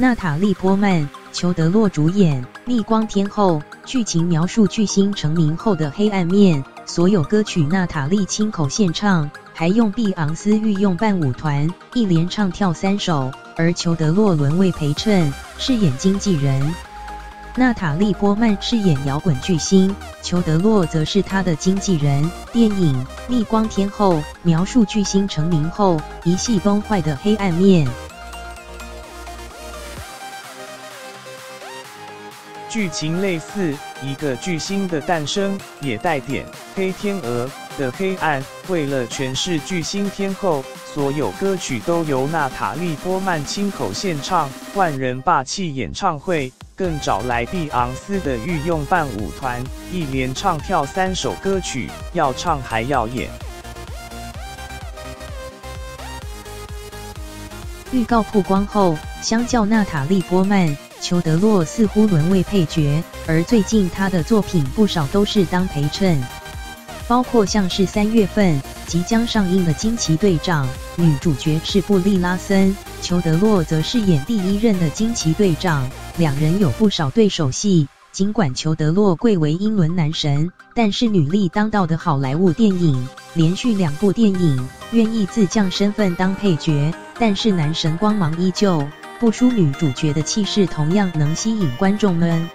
娜塔莉·波曼、裘德洛主演《逆光天后》，剧情描述巨星成名后的黑暗面，所有歌曲娜塔莉亲口献唱，还用碧昂斯御用伴舞团，一连唱跳3首，而裘德洛沦为陪衬，饰演经纪人。娜塔莉·波曼饰演摇滚巨星，裘德洛则是她的经纪人。电影《逆光天后》描述巨星成名后一系崩坏的黑暗面。剧情类似一个巨星的诞生，也带点黑天鹅的黑暗。为了诠释巨星天后，所有歌曲都由娜塔莉·波曼亲口献唱，万人霸气演唱会更找来碧昂斯的御用伴舞团，一连唱跳3首歌曲，要唱还要演。预告曝光后，相较娜塔莉·波曼，裘德洛似乎沦为配角，而最近他的作品不少都是当陪衬，包括像是3月份即将上映的《惊奇队长》，女主角是布莉拉森，裘德洛则饰演第1任的惊奇队长，两人有不少对手戏。尽管裘德洛贵为英伦男神，但是女力当道的好莱坞电影，连续2部电影愿意自降身份当配角，但是男神光芒依旧，不输女主角的气势，同样能吸引观众们。